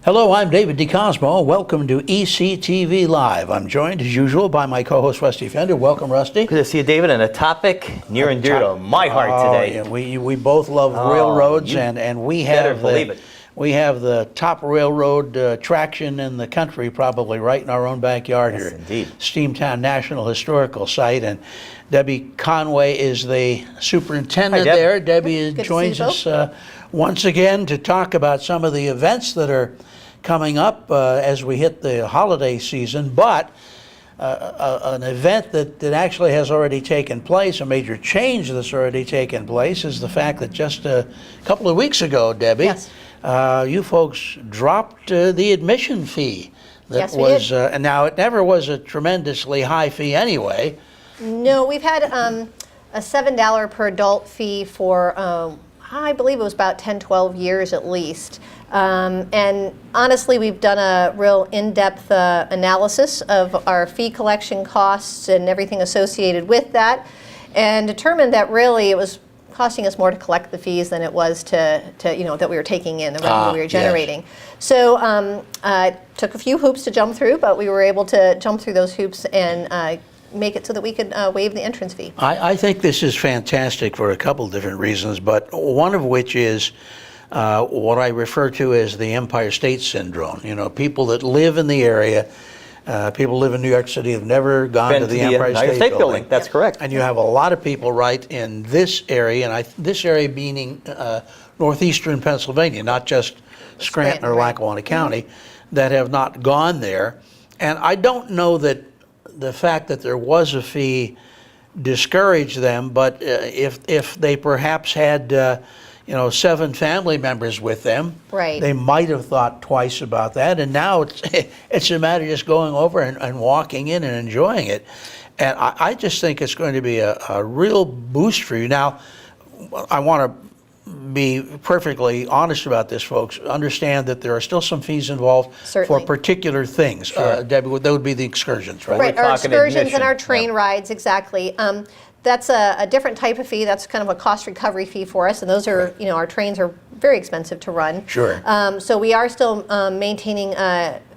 Hello, I'm David DeCosmo. Welcome to ECTV Live. I'm joined, as usual, by my co-host, Rusty Fender. Welcome, Rusty. Good to see you, David, and a topic near and dear to my heart today. Yeah, we both love railroads, and we have the top railroad traction in the country, probably right in our own backyard here. Indeed. Steamtown National Historical Site, and Debbie Conway is the superintendent there. Debbie joins us once again to talk about some of the events that are coming up as we hit the holiday season, but an event that actually has already taken place, a major change that's already taken place, is the fact that just a couple of weeks ago, Debbie, yes. You folks dropped the admission fee. That yes, we was, did. And now it never was a tremendously high fee anyway. No, we've had a $7 per adult fee for, I believe it was about 10, 12 years at least. And honestly, we've done a real in-depth analysis of our fee collection costs and everything associated with that, and determined that really it was costing us more to collect the fees than it was to that we were taking in, the revenue we were generating. Yes. So took a few hoops to jump through, but we were able to jump through those hoops and make it so that we could waive the entrance fee. I think this is fantastic for a couple different reasons, but one of which is what I refer to as the Empire State Syndrome. You know, people that live in the area, people who live in New York City have never gone to the Empire State Building. That's correct. And you have a lot of people right in this area, and this area meaning northeastern Pennsylvania, not just Scranton or Lackawanna County, that have not gone there. And I don't know that the fact that there was a fee discouraged them, but if they perhaps had 7 family members with them, right, they might have thought twice about that. And now it's a matter of just going over and walking in and enjoying it. And I just think it's going to be a real boost for you. Now, I want to be perfectly honest about this, folks. Understand that there are still some fees involved for particular things. Sure. Debbie, that would be the excursions, right? Right, our excursions and our train rides, exactly. That's a different type of fee. That's kind of a cost recovery fee for us, and those are, our trains are very expensive to run. Sure. So we are still maintaining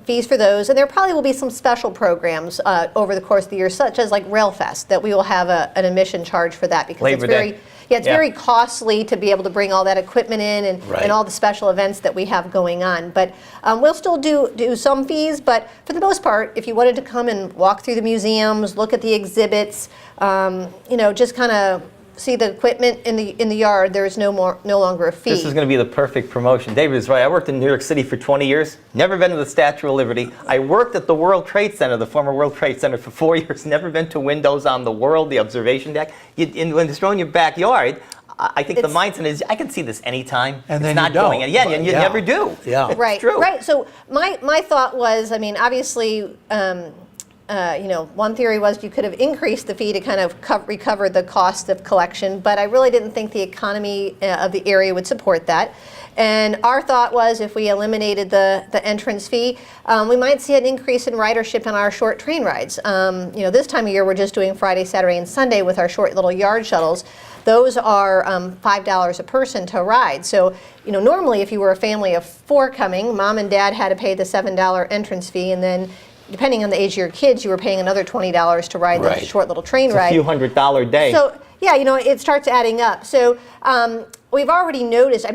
fees for those, and there probably will be some special programs over the course of the year, such as like RailFest, that we will have an admission charge for that, because it's very very costly to be able to bring all that equipment in and all the special events that we have going on. But we'll still do some fees, but for the most part, if you wanted to come and walk through the museums, look at the exhibits, just kind of see the equipment in the yard, there is no longer a fee. This is going to be the perfect promotion. David is right. I worked in New York City for 20 years. Never been to the Statue of Liberty. I worked at the World Trade Center, the former World Trade Center, for 4 years. Never been to windows on the World, the observation deck. When it's in your backyard, I think the mindset is, I can see this anytime. And then it's not going. And you never do. Yeah. Right. It's true. Right. So my thought was, obviously. One theory was you could have increased the fee to kind of recover the cost of collection, but I really didn't think the economy of the area would support that. And our thought was, if we eliminated the entrance fee, we might see an increase in ridership on our short train rides. This time of year we're just doing Friday, Saturday, and Sunday with our short little yard shuttles. Those are $5 a person to ride. So, normally if you were a family of 4 coming, mom and dad had to pay the $7 entrance fee, and then depending on the age of your kids, you were paying another $20 to ride the short little train ride. It's a few $100 day. So, it starts adding up. So, we've already noticed,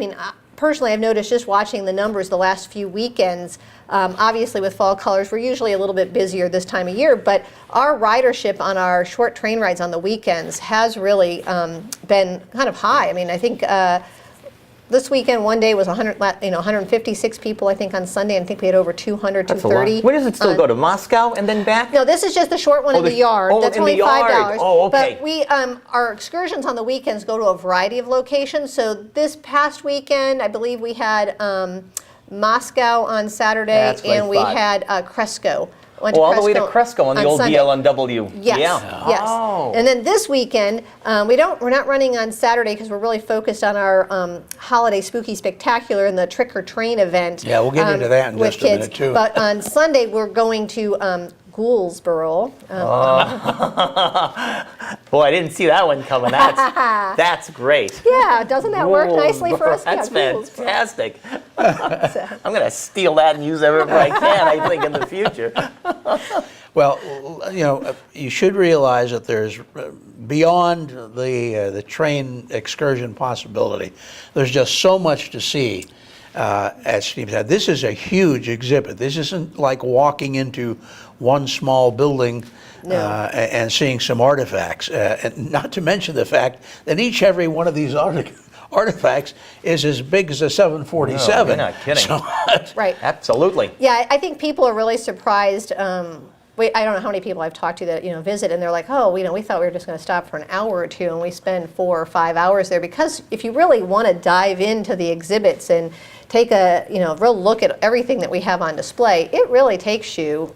personally, I've noticed just watching the numbers the last few weekends, obviously with fall colors, we're usually a little bit busier this time of year, but our ridership on our short train rides on the weekends has really been kind of high. I think this weekend, one day was 156 people, I think, on Sunday. I think we had over 200, That's 230. Where does it still go to? Moscow and then back? No, this is just the short one in the yard. That's only $5. Oh, okay. But we, our excursions on the weekends go to a variety of locations. So this past weekend, I believe we had Moscow on Saturday, and we had Cresco. All the way to Cresco on the old Sunday. DLNW. Yes, Yeah. yes. Oh. And then this weekend, we're not running on Saturday because we're really focused on our holiday spooky spectacular and the trick or train event. Yeah, we'll get into that in with just a minute kids. too. But on Sunday, we're going to Gouldsboro. Boy, I didn't see that one coming. That's great. Yeah, doesn't that work nicely for us? That's Yeah, Gouldsboro. fantastic. I'm going to steal that and use it wherever I can, I think, in the future. Well, you should realize that there's beyond the train excursion possibility. There's just so much to see at Steamtown. This is a huge exhibit. This isn't like walking into one small building and seeing some artifacts. And not to mention the fact that every one of these artifacts is as big as a 747. No, you're not kidding. Right. Absolutely. Yeah, I think people are really surprised. I don't know how many people I've talked to that visit, and they're like, oh, we thought we were just going to stop for an hour or two, and we spend 4 or 5 hours there. Because if you really want to dive into the exhibits and take a real look at everything that we have on display, it really takes you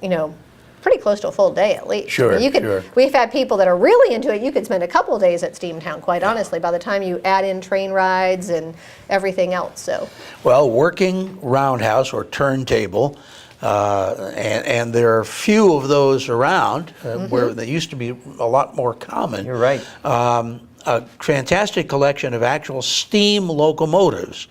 pretty close to a full day at least. Sure, sure. We've had people that are really into it. You could spend a couple of days at Steamtown, quite honestly, by the time you add in train rides and everything else. So, well, working roundhouse or turntable. And there are few of those around where they used to be a lot more common. You're right. A fantastic collection of actual steam locomotives,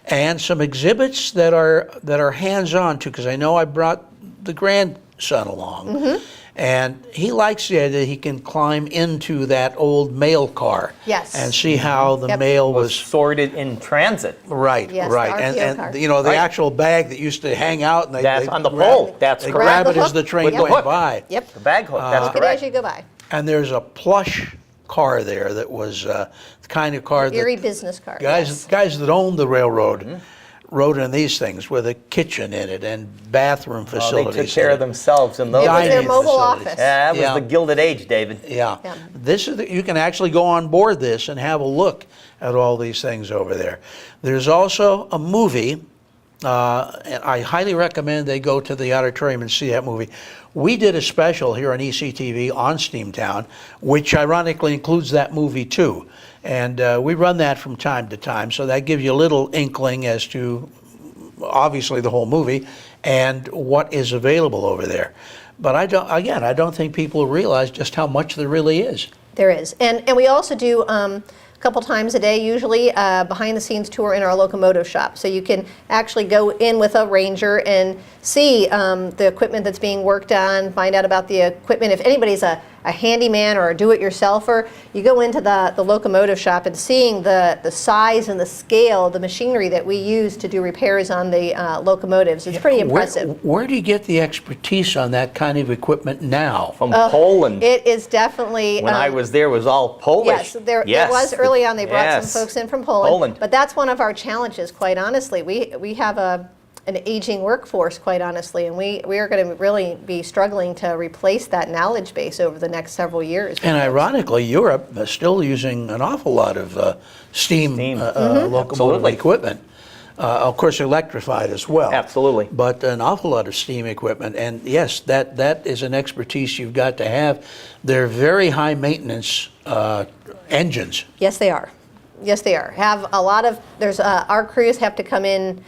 and some exhibits that are hands-on too. Because I know I brought the grandson along, and he likes the idea he can climb into that old mail car. Yes. And see how the mail was sorted in transit. Right, Yes, right. the RPO And car. the Right. actual bag that used to hang out and That's they on the grab pole. it. That's They correct. grab Grab it the as the hook. train With the went hook. by. Yep. The bag hook, that's Look at it as correct. you go by. And there's a plush car there that was the kind of car Erie that business car. guys that owned the railroad rode in these things with a kitchen in it and bathroom They facilities. took care of themselves in those It was their dining mobile facilities. office. Yeah, that was Yeah. the Gilded Age, David. Yeah. Yeah. This is you can actually go on board this and have a look at all these things over there. There's also a movie, and I highly recommend they go to the auditorium and see that movie. We did a special here on ECTV on Steamtown, which ironically includes that movie too. And we run that from time to time, so that gives you a little inkling as to obviously the whole movie and what is available over there. But I don't think people realize just how much there really is. There is. And we also do a couple times a day, usually, behind the scenes tour in our locomotive shop. So you can actually go in with a ranger and see the equipment that's being worked on, find out about the equipment. If anybody's a handyman or a do-it-yourselfer, you go into the locomotive shop and seeing the size and the scale of the machinery that we use to do repairs on the locomotives. It's pretty impressive. Where do you get the expertise on that kind of equipment now? From Poland. It is definitely... When I was there, it was all Polish. Yes, it was early on. They brought Yes. some folks in from Poland. Poland. But that's one of our challenges, quite honestly. We have an aging workforce, quite honestly, and we are going to really be struggling to replace that knowledge base over the next several years. And ironically, Europe is still using an awful lot of steam. Locomotive Absolutely. equipment. Of course, electrified as well. Absolutely. But an awful lot of steam equipment. And yes, that is an expertise you've got to have. They're very high maintenance engines. Yes, they are. Yes, they are. Have a lot of, our crews have to come in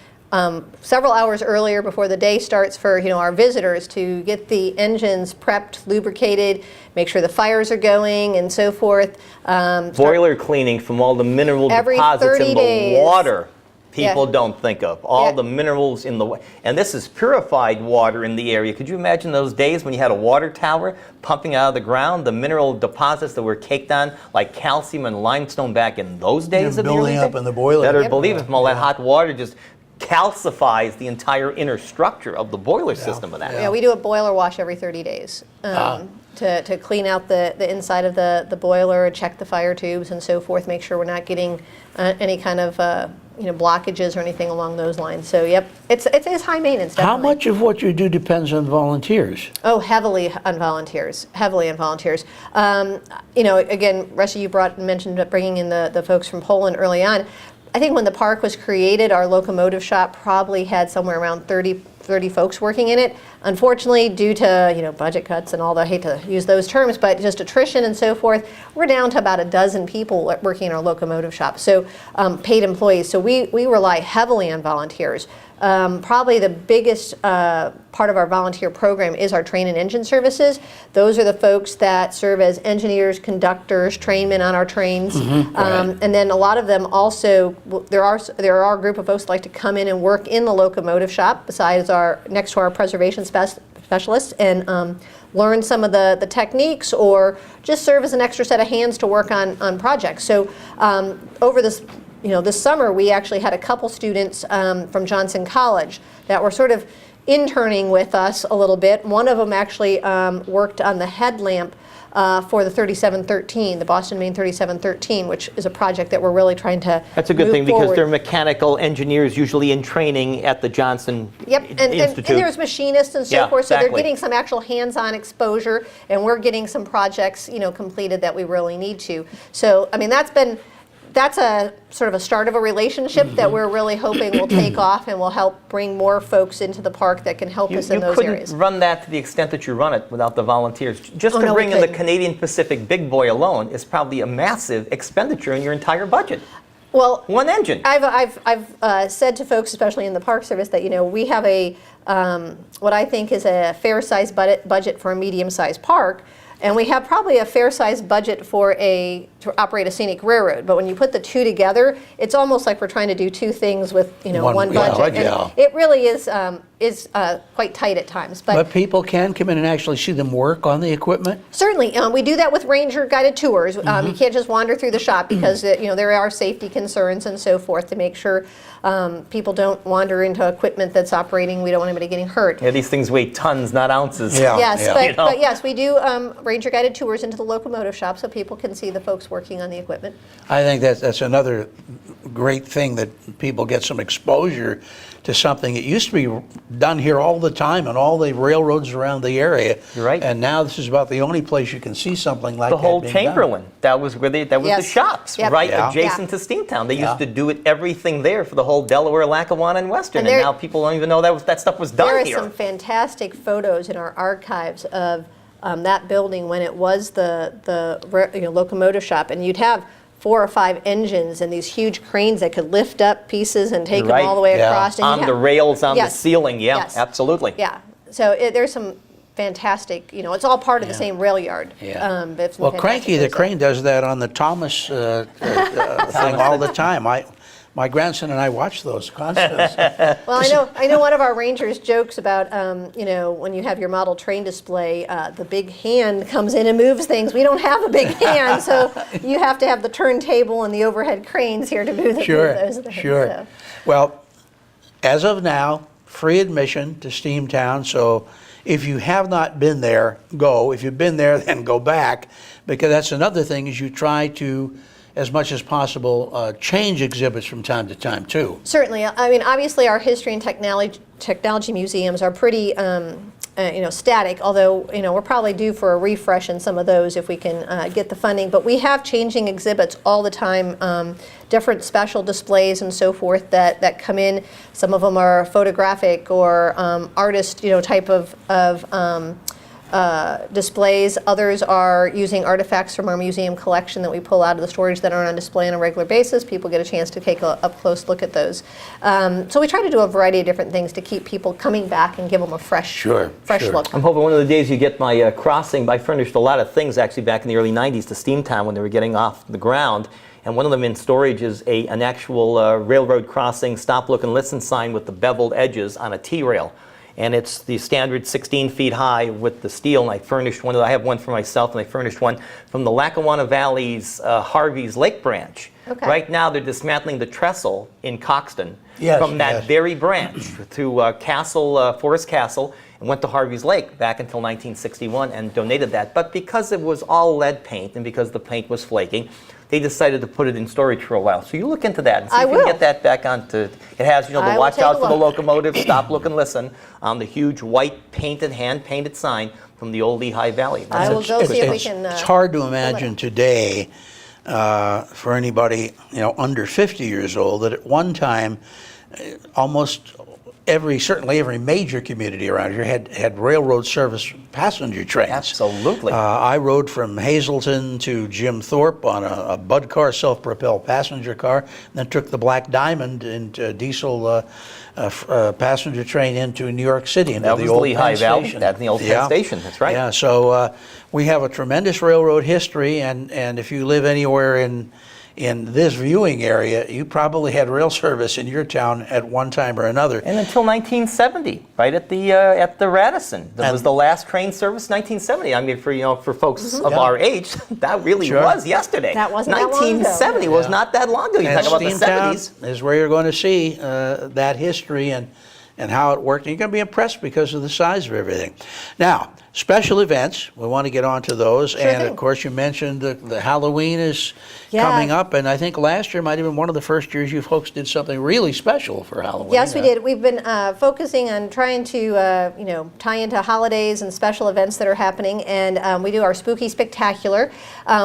several hours earlier before the day starts for our visitors to get the engines prepped, lubricated, make sure the fires are going, and so forth. Boiler cleaning from all the mineral Every deposits 30 in the days. water. People Yeah. don't think of all Yeah. the minerals in the and this is purified water in the area. Could you imagine those days when you had a water tower pumping out of the ground, the mineral deposits that were caked on like calcium and limestone back in those days? Yeah, of the building early up days? in the boiler. Better Yep. believe it, from all that hot water just calcifies the entire inner structure of the boiler system of that. Yeah, we do a boiler wash every 30 days to clean out the inside of the boiler, check the fire tubes and so forth, make sure we're not getting any kind of blockages or anything along those lines. So yep, it is high maintenance. How Definitely. much of what you do depends on volunteers? Oh, heavily on volunteers. Heavily on volunteers. Again, Rusty, you mentioned bringing in the folks from Poland early on. I think when the park was created, our locomotive shop probably had somewhere around 30 folks working in it. Unfortunately, due to budget cuts and all the, I hate to use those terms, but just attrition and so forth, we're down to about a dozen people working in our locomotive shop. So paid employees. So we rely heavily on volunteers. Probably the biggest part of our volunteer program is our train and engine services. Those are the folks that serve as engineers, conductors, trainmen on our trains. Right. And then a lot of them also, there are a group of folks that like to come in and work in the locomotive shop besides next to our preservation specialists and learn some of the techniques or just serve as an extra set of hands to work on projects. So over this summer, we actually had a couple students from Johnson College that were sort of interning with us a little bit. One of them actually worked on the headlamp for the 3713, the Boston Maine 3713, which is a project that we're really trying to That's a good move thing because forward. they're mechanical engineers usually in training at the Johnson Institute. And there's machinists and so Yeah, forth, so exactly. they're getting some actual hands-on exposure, and we're getting some projects completed that we really need to. So, I mean, that's a sort of a start of a relationship that we're really hoping will take off and will help bring more folks into the park that can help us in those areas. You couldn't run that to the extent that you run it without the volunteers. Just to no, we bring in the couldn't. Canadian Pacific Big Boy alone is probably a massive expenditure in your entire budget. Well, One engine. I've said to folks, especially in the Park Service, that we have a what I think is a fair-sized budget for a medium-sized park. And we have probably a fair-sized budget to operate a scenic railroad. But when you put the two together, it's almost like we're trying to do two things with one budget. Yeah. And it really is quite tight at times. But people can come in and actually see them work on the equipment? Certainly, we do that with ranger guided tours. You can't just wander through the shop because there are safety concerns and so forth to make sure people don't wander into equipment that's operating. We don't want anybody getting hurt. Yeah, these things weigh tons, not ounces. Yeah. Yes, but yes, we do ranger guided tours into the locomotive shop so people can see the folks working on the equipment. I think that's another great thing, that people get some exposure to something. It used to be done here all the time on all the railroads around the area. You're right. And now this is about the only place you can see something like The that whole being done. Chamberlain, that was where that was the Yes. shops, Yep. right Yeah. adjacent to Steamtown. They used to do everything there for the whole Delaware, Lackawanna, and Western, And and there- now people don't even know that stuff was done There are here. some fantastic photos in our archives of that building when it was the locomotive shop, and you'd have 4 or 5 engines and these huge cranes that could lift up pieces and take Right. them all the way Yeah. across. And On you'd the have- rails, on the Yes. ceiling, yeah, Yes. absolutely. Yeah, so there's some fantastic, it's all part of the same rail yard. Yeah. But some Well, fantastic Cranky the photos. crane does that on the Thomas thing all the time. My grandson and I watch those constantly. Well, I know one of our rangers jokes about, when you have your model train display, the big hand comes in and moves things. We don't have a big hand, so you have to have the turntable and the overhead cranes here to move those things. Sure. So. Well, as of now, free admission to Steamtown. So if you have not been there, go. If you've been there, then go back, because that's another thing, is you try to, as much as possible, change exhibits from time to time too. Certainly. I mean, obviously, our history and technology museums are pretty, static. Although, we're probably due for a refresh in some of those if we can get the funding. But we have changing exhibits all the time, different special displays and so forth that come in. Some of them are photographic or artist, type of displays. Others are using artifacts from our museum collection that we pull out of the storage that aren't on display on a regular basis. People get a chance to take a up close look at those. So we try to do a variety of different things to keep people coming back and give them a fresh Sure. look. I'm hoping one of the days you get my crossing. I furnished a lot of things actually back in the early 90s to Steamtown when they were getting off the ground. And one of them in storage is an actual railroad crossing stop, look, and listen sign with the beveled edges on a T-rail. And it's the standard 16 feet high with the steel. And I furnished one. I have one for myself, and I furnished one from the Lackawanna Valley's Harvey's Lake branch. Okay. Right now, they're dismantling the trestle in Coxton Yes, from that yes. very branch to Forest Castle, and went to Harvey's Lake back until 1961 and donated that. But because it was all lead paint and because the paint was flaking, they decided to put it in storage for a while. So you look into that and see I if you will. can get that back onto. It has, the I will watch take out a for the look. locomotive, stop, look, and listen on the huge white painted, hand-painted sign from the old Lehigh Valley. I will go see if we It's- can. It's hard to imagine today, for anybody under 50 years old, that at one time, almost certainly every major community around here had railroad service passenger trains. Absolutely. I rode from Hazleton to Jim Thorpe on a Bud car, self-propelled passenger car, and then took the Black Diamond into diesel passenger train into New York City, into That the was old Lehigh Penn Valley. Station. That's the old Penn Station. That's right. Yeah, so we have a tremendous railroad history, and if you live anywhere in this viewing area, you probably had rail service in your town at one time or another. And until 1970, right at the Radisson, that was the last train service. 1970. I mean, for folks of our age, that really was yesterday. That wasn't that long ago. 1970 was not that long ago. You talk about the Steamtown 70s. is where you're going to see that history and how it worked. And you're going to be impressed because of the size of everything. Now, special events, we want to get on to those. Sure and thing. of course, you mentioned the Halloween is coming up. And I think last year might have been one of the first years you folks did something really special for Halloween. Yes, we did. We've been focusing on trying to, tie into holidays and special events that are happening. And we do our Spooky Spectacular.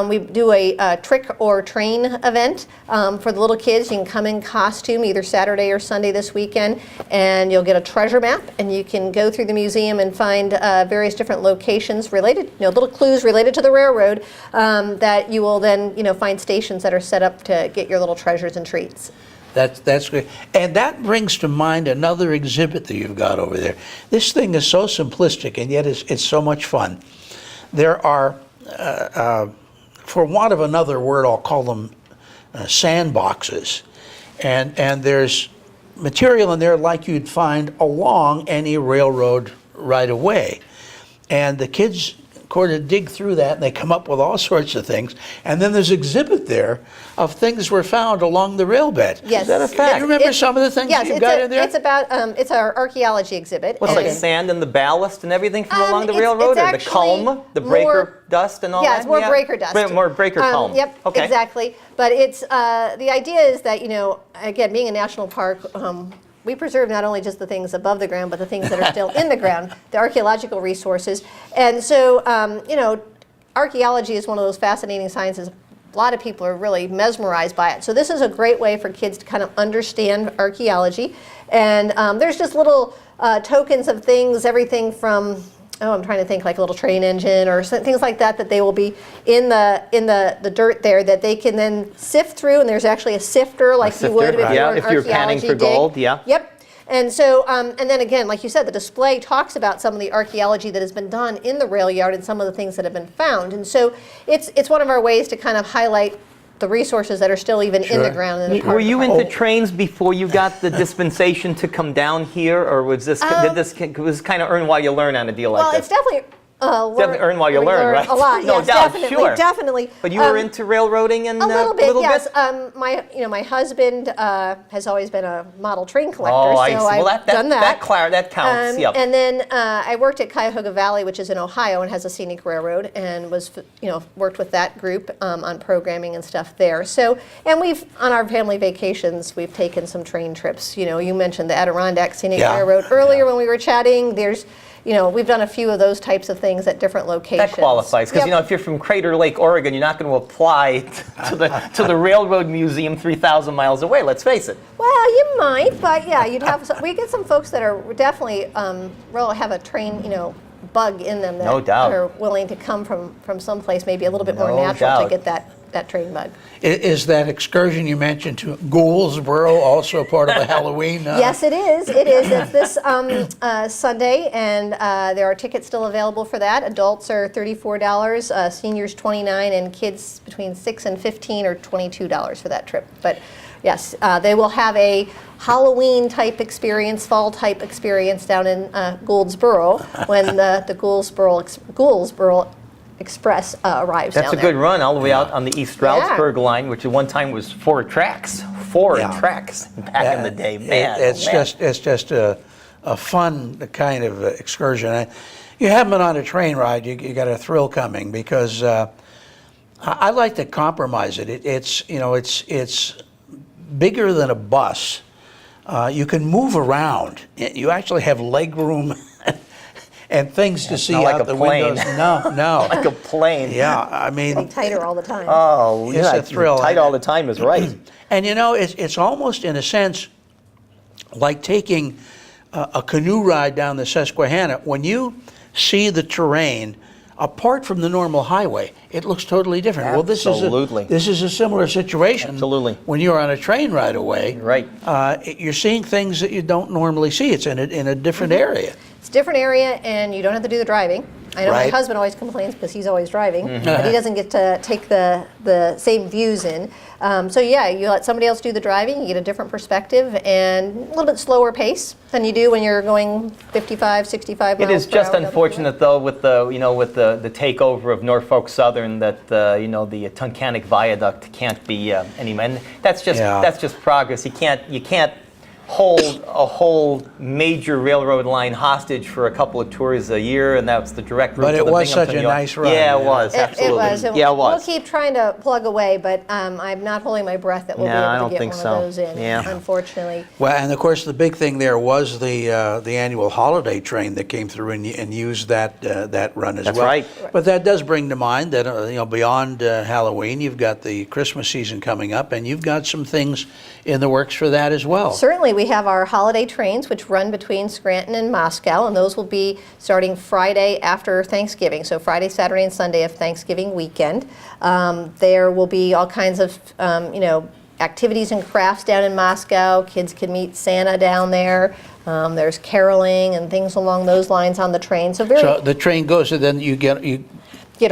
We do a trick or train event for the little kids. You can come in costume either Saturday or Sunday this weekend, and you'll get a treasure map, and you can go through the museum and find various different locations related, little clues related to the railroad that you will then, find stations that are set up to get your little treasures and treats. That's good. And that brings to mind another exhibit that you've got over there. This thing is so simplistic, and yet it's so much fun. There are, for want of another word, I'll call them sandboxes. And there's material in there like you'd find along any railroad right away. And the kids dig through that, and they come up with all sorts of things. And then there's exhibit there of things were found along the rail bed. Yes. Is that a fact? Do you remember some of the things you've got in there? It's about, it's our archaeology exhibit. What's like sand and the ballast and everything from along the railroad, or the culm, the breaker dust and all that? Yeah, it's more breaker dust. More breaker culm. Yep, okay. Exactly. But it's, the idea is that, again, being a national park, we preserve not only just the things above the ground, but the things that are still in the ground, the archaeological resources. And so, archaeology is one of those fascinating sciences. A lot of people are really mesmerized by it. So this is a great way for kids to kind of understand archaeology. And there's just little tokens of things, everything from, I'm trying to think, like a little train engine or things like that they will be in the dirt there that they can then sift through. And there's actually a sifter like you would if you're an if you're panning for gold, yeah. Yep. And so, and then again, like you said, the display talks about some of the archaeology that has been done in the rail yard and some of the things that have been found. And so it's one of our ways to kind of highlight the resources that are still even in the ground. In the Were you into trains before you got the dispensation to come down here, or was this was kind of earn while you learn on a deal like this? Well, it's definitely earn while you learn, right? A lot, No yes, doubt, definitely, sure. Definitely. But you were into railroading and a little bit, yes. bit? My husband has always been a model train collector, Oh, I see. so Well, I've done that. That counts. Yep. And then I worked at Cuyahoga Valley, which is in Ohio and has a scenic railroad, and was worked with that group on programming and stuff there. So, and we've on our family vacations we've taken some train trips. You mentioned the Adirondack Scenic Railroad earlier when we were chatting. There's we've done a few of those types of things at different locations. That qualifies, because if you're from Crater Lake, Oregon, you're not going to apply to the Railroad Museum 3,000 miles away. Let's face it. Well, you might, but yeah, you'd have. We get some folks that are definitely have a train, bug in them that No doubt. are willing to come from someplace maybe a little bit more No natural doubt. to get that train bug. Is that excursion you mentioned to Gouldsboro also part of the Halloween? Yes, it is. It is. It's this Sunday, and there are tickets still available for that. Adults are $34, seniors $29, and kids between 6 and 15 are $22 for that trip. But yes, they will have a Halloween type experience, fall type experience down in Gouldsboro when the Gouldsboro Express arrives That's down a there. good run all the way out on the East Stroudsburg line, which at one time was 4 tracks. 4 tracks back in the day. Man, it's just a fun kind of excursion. You haven't been on a train ride, you got a thrill coming, because I like to compromise it. It's bigger than a bus. You can move around. You actually have leg room and things to see not out like a the plane. windows. No. like a plane. Yeah, I mean, Getting tighter all the time. Oh, It's a thrill. Tight all the time is right. and it's almost in a sense like taking a canoe ride down the Susquehanna, when you see the terrain apart from the normal highway, it looks totally different. Absolutely. Well, this is a similar situation. Absolutely. When you're on a train ride away, Right. You're seeing things that you don't normally see. It's in a different area. It's a different area, and you don't have to do the driving. I know my Right. husband always complains because he's always driving, but he doesn't get to take the same views in. So yeah, you let somebody else do the driving, you get a different perspective and a little bit slower pace than you do when you're going 55, 65 miles It is per just hour down the unfortunate, though, with the takeover of Norfolk Southern, that the Tunkhannock Viaduct can't be any. And that's just progress. You can't hold a whole major railroad line hostage for a couple of tours a year, and that's the direct route But to it the was Binghamton such a Yard. nice run. Yeah, it was, It absolutely. was. And Yeah, it we'll was. keep trying to plug away, but I'm not holding my breath that we'll No, be I able don't to get think one so. of those in, Yeah. unfortunately. Well, and of course, the big thing there was the annual holiday train that came through and used that run as That's well. right. But that does bring to mind that beyond Halloween, you've got the Christmas season coming up, and you've got some things in the works for that as well. Certainly, we have our holiday trains, which run between Scranton and Moscow, and those will be starting Friday after Thanksgiving, so Friday, Saturday, and Sunday of Thanksgiving weekend. There will be all kinds of, activities and crafts down in Moscow. Kids can meet Santa down there. There's caroling and things along those lines on the train. So So the train goes, and then you get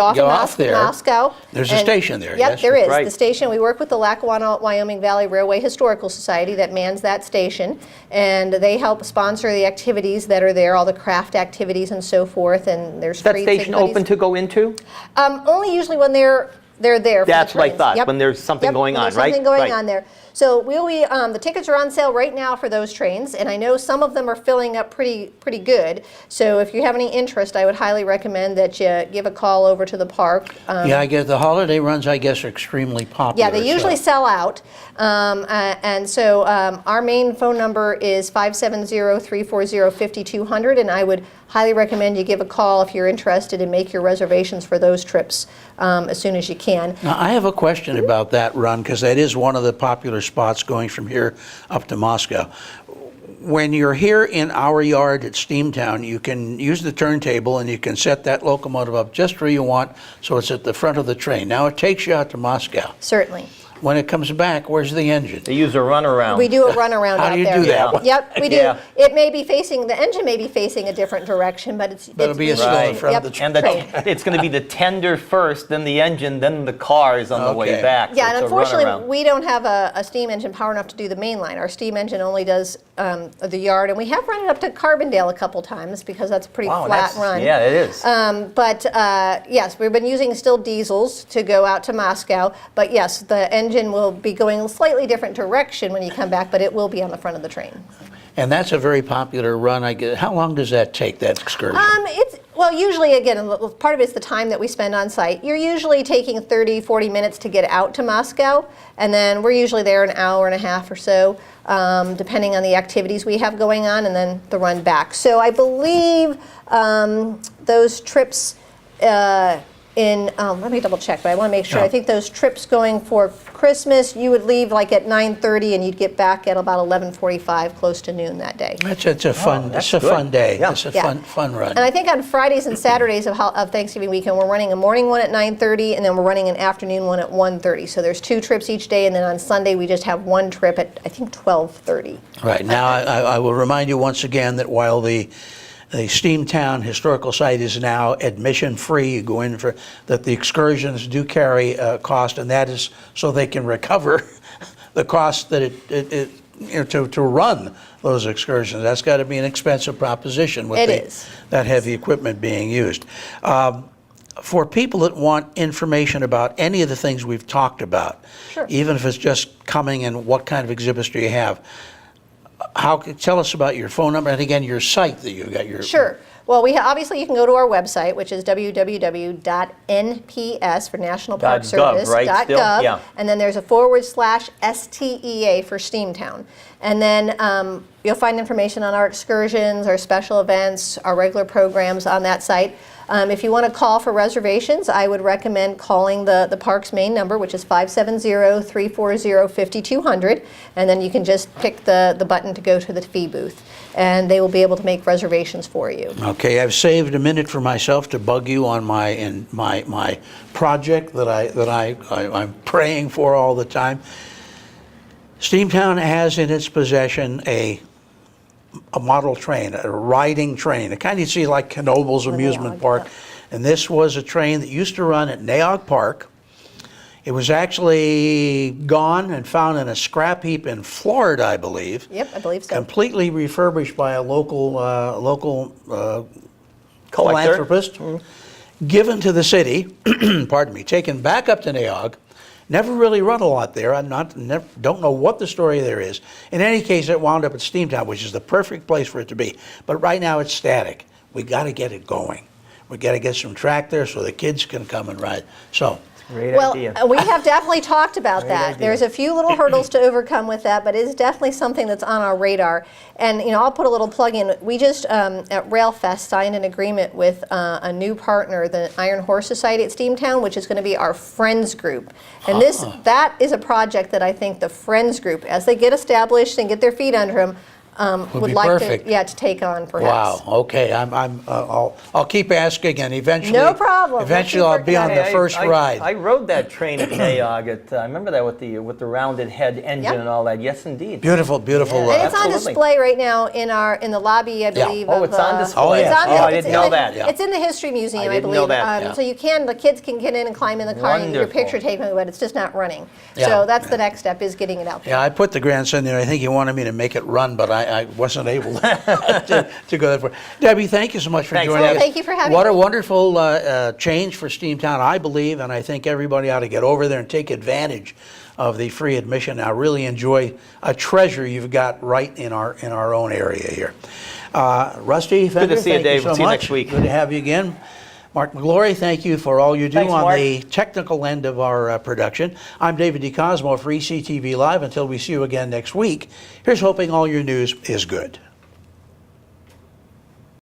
off Get in off there. Moscow. There's a station there, Yep, yes? there is. Right. The station, we work with the Lackawanna Wyoming Valley Railway Historical Society that mans that station, and they help sponsor the activities that are there, all the craft activities and so forth, and there's Is that treats and station goodies. open to go into? Only usually when they're there. For That's the what I trains. thought, Yep. when there's something Yep, going when on, there's right? something going Right. on there. So we'll be, the tickets are on sale right now for those trains, and I know some of them are filling up pretty good. So if you have any interest, I would highly recommend that you give a call over to the park. I guess the holiday runs, I guess, are extremely popular. Yeah, they usually so- sell out. And so our main phone number is 570-340-5200, and I would highly recommend you give a call if you're interested and make your reservations for those trips as soon as you can. Now, I have a question about that run, because that is one of the popular spots going from here up to Moscow. When you're here in our yard at Steamtown, you can use the turntable and you can set that locomotive up just where you want, so it's at the front of the train. Now it takes you out to Moscow. Certainly. When it comes back, where's the engine? They use a runaround. We do a runaround How out do you there. do that? Yep, we do. Yeah. It may be facing, the engine may be facing a different direction, but it's But it'll be still in Right. front of Yep. the And train. it's going to be the tender first, then the engine, then the cars on the way Okay. back. So Yeah, and it's a unfortunately, runaround. we don't have a steam engine power enough to do the main line. Our steam engine only does the yard, and we have run it up to Carbondale a couple times because that's a pretty Wow, flat that's, run. yeah, it is. But yes, we've been using still diesels to go out to Moscow. But yes, the engine will be going a slightly different direction when you come back, but it will be on the front of the train. And that's a very popular run. How long does that take, that excursion? Well, usually, again, part of it's the time that we spend on site. You're usually taking 30, 40 minutes to get out to Moscow, and then we're usually there an hour and a half or so, depending on the activities we have going on, and then the run back. So I believe those trips let me double check, but I want to make sure. Yeah. I think those trips going for Christmas, you would leave like at 9:30 and you'd get back at about 11:45, close to noon that day. It's a fun. that's It's a good. fun day. Yeah. It's a Yeah. fun run. And I think on Fridays and Saturdays of Thanksgiving weekend, we're running a morning one at 9:30, and then we're running an afternoon one at 1:30. So there's 2 trips each day, and then on Sunday we just have 1 trip at, I think, 12:30. Right. Now, I will remind you once again that while the Steamtown Historical Site is now admission-free, you go in for, that the excursions do carry a cost, and that is so they can recover the cost that to run those excursions. That's got to be an expensive proposition with It is. that heavy equipment being used. For people that want information about any of the things we've talked about, Sure. even if it's just coming and what kind of exhibits do you have, tell us about your phone number and again your site that you got your. Sure. Well, obviously you can go to our website, which is www.nps for National Park .gov, Service right? Still? Yeah. and then there's a /STEA for Steamtown, and then you'll find information on our excursions, our special events, our regular programs on that site. If you want to call for reservations, I would recommend calling the park's main number, which is 570-340-5200, and then you can just pick the button to go to the fee booth, and they will be able to make reservations for you. Okay, I've saved a minute for myself to bug you on my project that I'm praying for all the time. Steamtown has in its possession a model train, a riding train, the kind you see like Knobel's amusement park. And this was a train that used to run at Naog Park. It was actually gone and found in a scrap heap in Florida, I believe. Yep, I believe so. Completely refurbished by a local philanthropist, given to the city, pardon me, taken back up to Naog. Never really run a lot there. Don't know what the story there is. In any case, it wound up at Steamtown, which is the perfect place for it to be. But right now it's static. We got to get it going. We got to get some track there so the kids can come and ride. So. Great Well, idea. we have definitely talked about that. idea. There's a few little hurdles to overcome with that, but it is definitely something that's on our radar. And I'll put a little plug in. We just at RailFest signed an agreement with a new partner, the Iron Horse Society at Steamtown, which is going to be our Friends group. And that is a project that I think the Friends group, as they get established and get their feet under them, would like perfect. to take on perhaps. Wow. Okay. I'll keep asking, and eventually. No problem. Eventually, I'll be on the first ride. I rode that train at Naog. I remember that with the rounded head engine and all that. Yes, indeed. Beautiful, beautiful. And it's on Absolutely. display right now in the lobby, I believe. Oh, it's on display. It's on, I didn't know that. It's in the History Museum, I didn't believe. know that. So the kids can get in and climb in the car and get your Wonderful. picture taken, but it's just not running. Yeah. So that's the next step, is getting it out there. Yeah, I put the grandson there. I think he wanted me to make it run, but I wasn't able to go that far. Debbie, thank you so much for Thanks, joining Debbie. us. Thank you for having What me. a wonderful change for Steamtown, I believe, and I think everybody ought to get over there and take advantage of the free admission. I really enjoy a treasure you've got right in our own area here. Rusty, Fender, to see you, thank Dave. so We'll see you much. next week. Good to have you again. Mark McGlory, thank you for all you do Thanks, on Mark. the technical end of our production. I'm David DeCosmo for ECTV Live. Until we see you again next week, here's hoping all your news is good.